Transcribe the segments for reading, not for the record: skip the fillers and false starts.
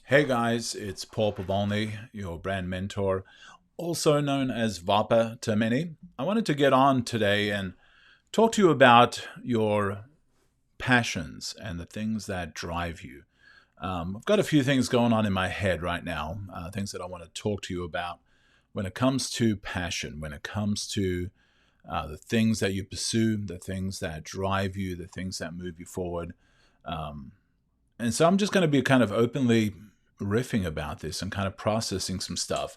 Hey guys, it's Paul Pavolny, your brand mentor, also known as Vapa to many. I wanted to get on today and talk to you about your passions and the things that drive you. I've got a few things going on in my head right now, things that I want to talk to you about when it comes to passion, when it comes to the things that you pursue, the things that drive you, the things that move you forward. Um, and so I'm just going to be kind of openly riffing about this and kind of processing some stuff.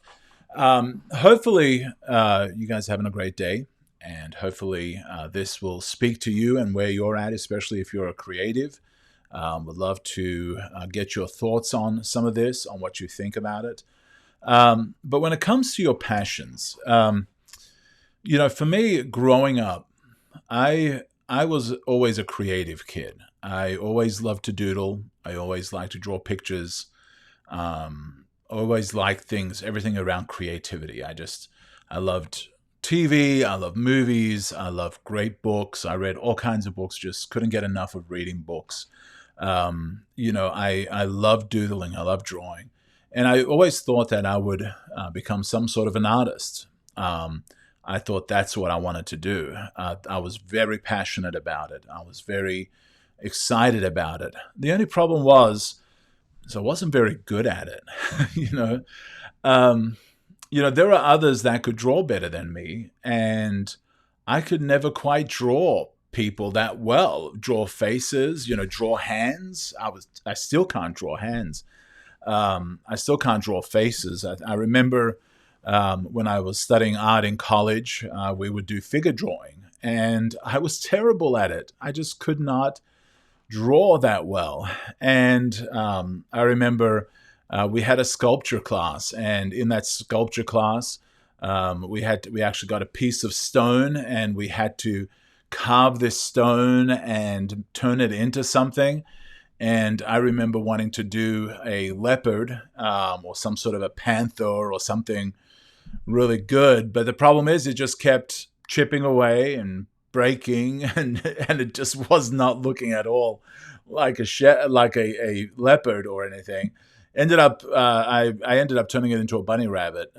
Hopefully, you guys are having a great day, and hopefully, this will speak to you and where you're at, especially if you're a creative. Would love to get your thoughts on some of this, on what you think about it. But when it comes to your passions, for me, growing up, I was always a creative kid. I always loved to doodle. I always liked to draw pictures. Always liked things, everything around creativity. I loved TV. I loved movies. I loved great books. I read all kinds of books. Just couldn't get enough of reading books. I love doodling. I love drawing, and I always thought that I would become some sort of an artist. I thought that's what I wanted to do. I was very passionate about it. I was very excited about it. The only problem was, so I wasn't very good at it. you know, um, there are others that could draw better than me, and I could never quite draw people that well. Draw faces, draw hands. I still can't draw hands. I still can't draw faces. I remember when I was studying art in college, we would do figure drawing, and I was terrible at it. I just could not draw that well. And I remember we had a sculpture class, and in that sculpture class, we actually got a piece of stone, and we had to carve this stone and turn it into something. And I remember wanting to do a leopard or some sort of a panther or something really good. But the problem is, it just kept chipping away and breaking, and it just was not looking at all like a leopard or anything. I ended up turning it into a bunny rabbit,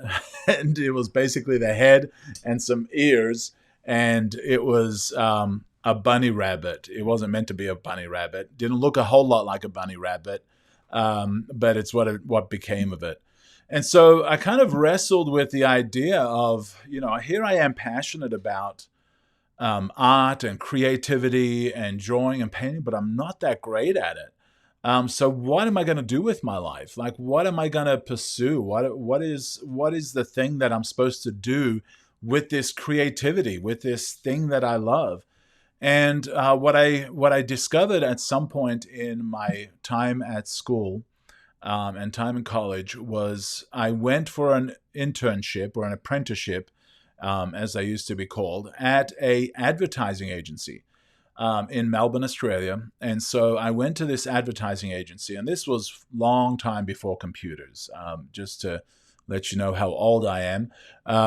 and it was basically the head and some ears, and it was a bunny rabbit. It wasn't meant to be a bunny rabbit. Didn't look a whole lot like a bunny rabbit, but it's what became of it. And so I kind of wrestled with the idea of, here I am passionate about art and creativity and drawing and painting, but I'm not that great at it. So what am I going to do with my life? Like, what am I going to pursue? What is the thing that I'm supposed to do with this creativity, with this thing that I love? And what I discovered at some point in my time at school and time in college was I went for an internship or an apprenticeship, as they used to be called, at a advertising agency in Melbourne, Australia. And so I went to this advertising agency, and this was long time before computers. Just to let you know how old I am,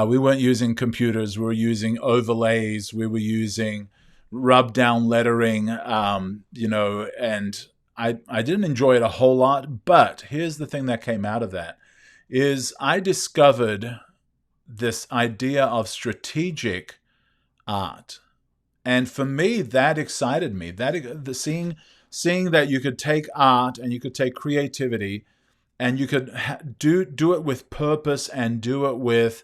we weren't using computers. We were using overlays. We were using rub down lettering, and I didn't enjoy it a whole lot. But here's the thing that came out of that is I discovered this idea of strategic art. And for me, that excited me. Seeing that you could take art and you could take creativity and you could do it with purpose and do it with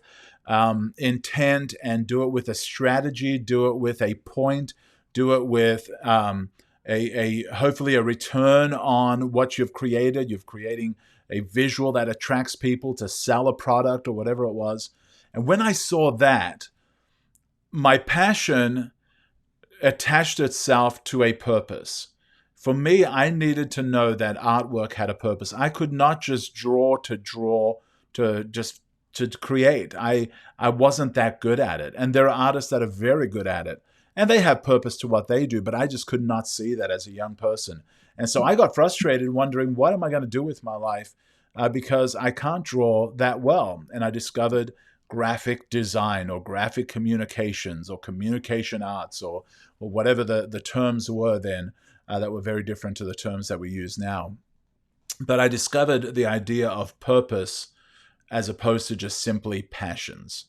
intent and do it with a strategy, do it with a point, do it with a hopefully a return on what you've created. You're creating a visual that attracts people to sell a product or whatever it was. And when I saw that, my passion attached itself to a purpose. For me, I needed to know that artwork had a purpose. I could not just draw to create. I wasn't that good at it. And there are artists that are very good at it. And they have purpose to what they do, but I just could not see that as a young person. And so I got frustrated wondering, what am I going to do with my life? Because I can't draw that well. And I discovered graphic design or graphic communications or communication arts or whatever the terms were then that were very different to the terms that we use now. But I discovered the idea of purpose as opposed to just simply passions.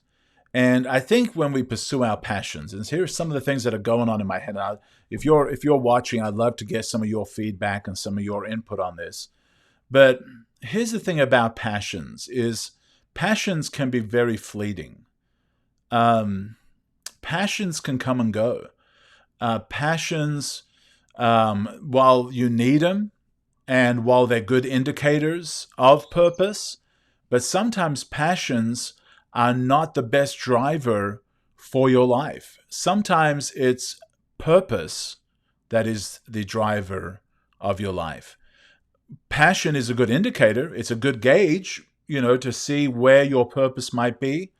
And I think when we pursue our passions, and here's some of the things that are going on in my head. Now, if you're watching, I'd love to get some of your feedback and some of your input on this. But here's the thing about passions: is passions can be very fleeting. Um, Passions can come and go. Passions, while you need them, and while they're good indicators of purpose, but sometimes passions are not the best driver for your life. Sometimes it's purpose that is the driver of your life. Passion is a good indicator, it's a good gauge, to see where your purpose might be.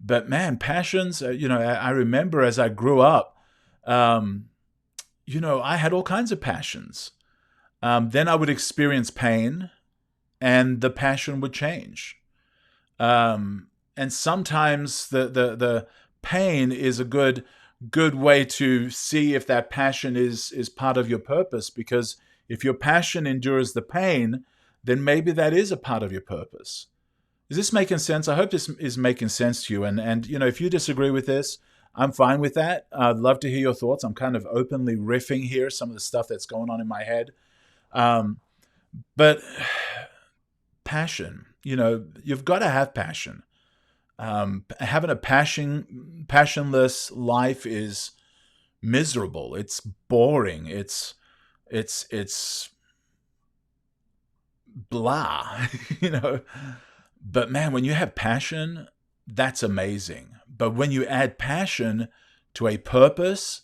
But man, passions, I remember as I grew up, um, I had all kinds of passions. Then I would experience pain, and the passion would change. And sometimes the pain is a good way to see if that passion is part of your purpose. Because if your passion endures the pain, then maybe that is a part of your purpose. Is this making sense? I hope this is making sense to you. And if you disagree with this, I'm fine with that. I'd love to hear your thoughts. I'm kind of openly riffing here some of the stuff that's going on in my head. Um, but passion, you've got to have passion. Having a passionless life is miserable. It's boring. It's blah, you know. But man, when you have passion, that's amazing. But when you add passion to a purpose,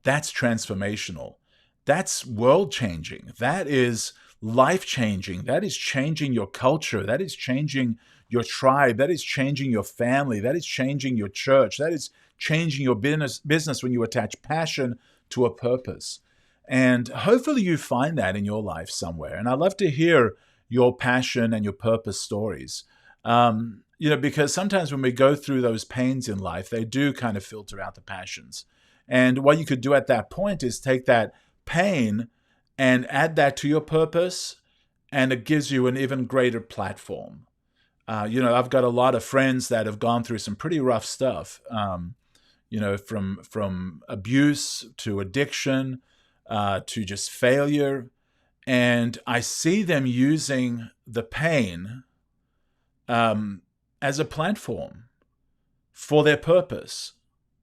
that's transformational. That's world changing. That is life changing. That is changing your culture. That is changing your tribe. That is changing your family. That is changing your church. That is changing your business when you attach passion to a purpose. And hopefully you find that in your life somewhere. And I'd love to hear your passion and your purpose stories. Because sometimes when we go through those pains in life, they do kind of filter out the passions. And what you could do at that point is take that pain and add that to your purpose, and it gives you an even greater platform. I've got a lot of friends that have gone through some pretty rough stuff. From abuse to addiction, to just failure, and I see them using the pain as a platform for their purpose.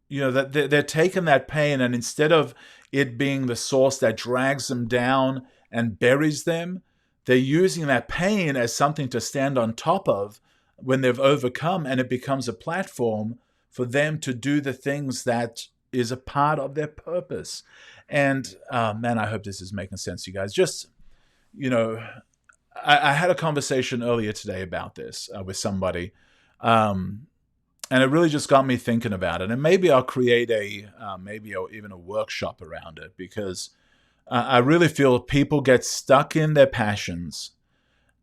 That they're taking that pain, and instead of it being the source that drags them down and buries them, they're using that pain as something to stand on top of when they've overcome, and it becomes a platform for them to do the things that is a part of their purpose. And man, I hope this is making sense to you guys. Just, I had a conversation earlier today about this with somebody, and it really just got me thinking about it. And maybe I'll create even a workshop around it, because I really feel people get stuck in their passions,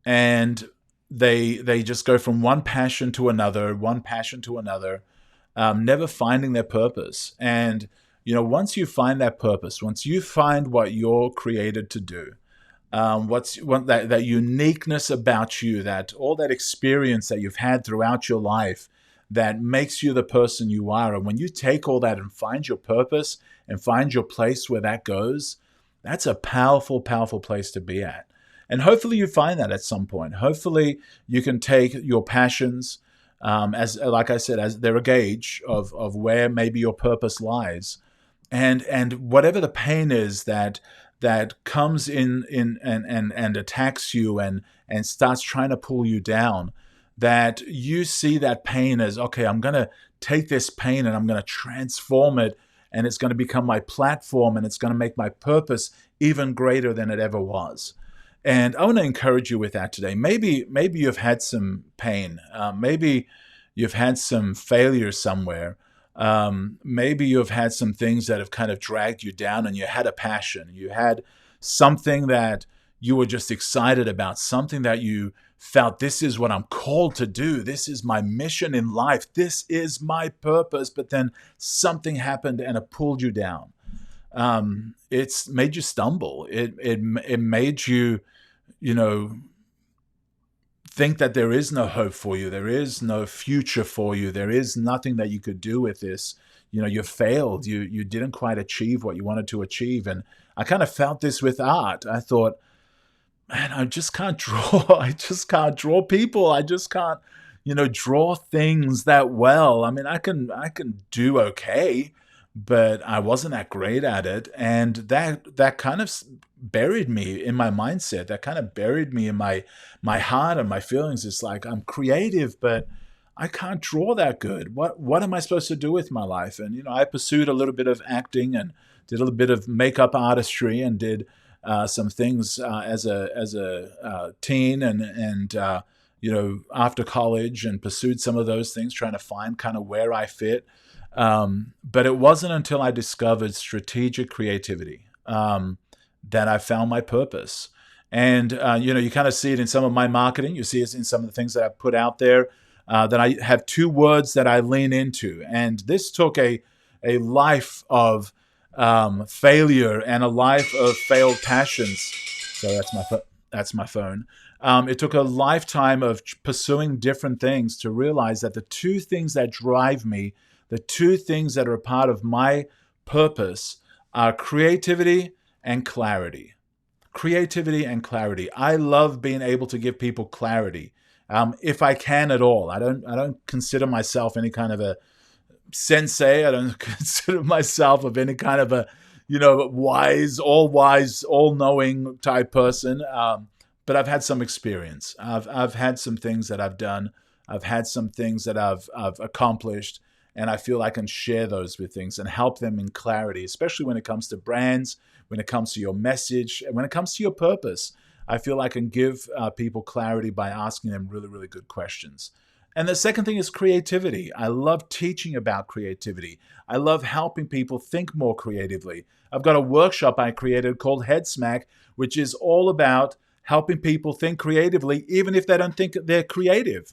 and they just go from one passion to another, never finding their purpose. And once you find that purpose, once you find what you're created to do, that uniqueness about you, that all that experience that you've had throughout your life that makes you the person you are. And when you take all that and find your purpose and find your place where that goes, that's a powerful, powerful place to be at. And hopefully you find that at some point. Hopefully you can take your passions, as like I said, as they're a gauge of where maybe your purpose lies. And whatever the pain is that comes in and attacks you and starts trying to pull you down, that you see that pain as, okay, I'm going to take this pain and I'm going to transform it, and it's going to become my platform, and it's going to make my purpose even greater than it ever was. And I want to encourage you with that today. Maybe you've had some pain. Maybe you've had some failure somewhere. Maybe you've had some things that have kind of dragged you down, and you had a passion. You had something that you were just excited about, something that you felt, this is what I'm called to do. This is my mission in life. This is my purpose. But then something happened and it pulled you down. It's made you stumble. It made you, think that there is no hope for you, there is no future for you, there is nothing that you could do with this. You failed. You didn't quite achieve what you wanted to achieve. And I kind of felt this with art. I thought, man, I just can't draw. I just can't draw people. I just can't, draw things that well. I mean, I can do okay, but I wasn't that great at it, and that kind of buried me in my mindset. That kind of buried me in my heart and my feelings. It's like I'm creative, but I can't draw that good. What am I supposed to do with my life? And I pursued a little bit of acting and did a little bit of makeup artistry and did some things as a teen and after college, and pursued some of those things, trying to find kind of where I fit. But it wasn't until I discovered strategic creativity that I found my purpose. And you kind of see it in some of my marketing. You see it in some of the things that I've put out there. That I have two words that I lean into, and this took a life of failure and a life of failed passions. So that's my phone. It took a lifetime of pursuing different things to realize that the two things that drive me, the two things that are a part of my purpose, are creativity and clarity. Creativity and clarity. I love being able to give people clarity, if I can at all. I don't consider myself any kind of a sensei. I don't consider myself of any kind of a wise, all-knowing type person. But I've had some experience. I've had some things that I've done. I've had some things that I've accomplished, and I feel I can share those with things and help them in clarity, especially when it comes to brands, when it comes to your message, and when it comes to your purpose. I feel I can give people clarity by asking them really, really good questions. And the second thing is creativity. I love teaching about creativity. I love helping people think more creatively. I've got a workshop I created called Head Smack, which is all about helping people think creatively, even if they don't think they're creative.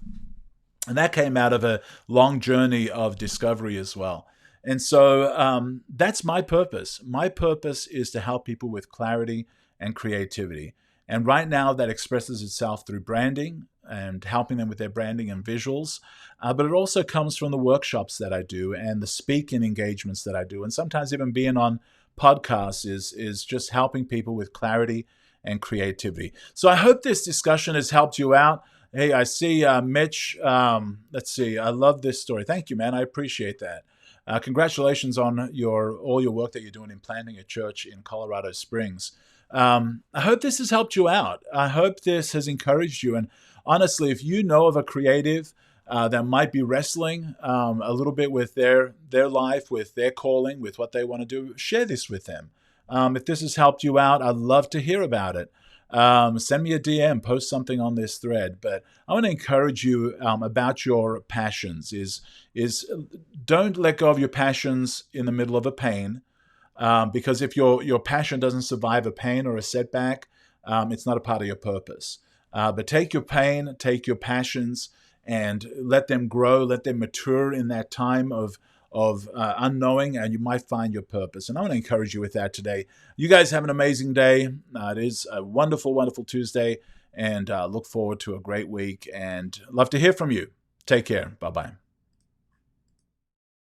And that came out of a long journey of discovery as well. And so that's my purpose. My purpose is to help people with clarity and creativity. And right now that expresses itself through branding and helping them with their branding and visuals. But it also comes from the workshops that I do and the speaking engagements that I do. And sometimes even being on podcasts is just helping people with clarity and creativity. So I hope this discussion has helped you out. Hey, I see Mitch. Let's see. I love this story. Thank you, man. I appreciate that. Congratulations on all your work that you're doing in planting a church in Colorado Springs. I hope this has helped you out. I hope this has encouraged you. And honestly, if you know of a creative that might be wrestling a little bit with their life, with their calling, with what they want to do, share this with them. If this has helped you out, I'd love to hear about it. Send me a DM, post something on this thread. But I want to encourage you about your passions. Is don't let go of your passions in the middle of a pain. Because if your passion doesn't survive a pain or a setback, it's not a part of your purpose. But take your pain, take your passions, and let them grow, let them mature in that time of unknowing, and you might find your purpose. And I want to encourage you with that today. You guys have an amazing day. It is a wonderful, wonderful Tuesday, and look forward to a great week, and love to hear from you. Take care. Bye-bye.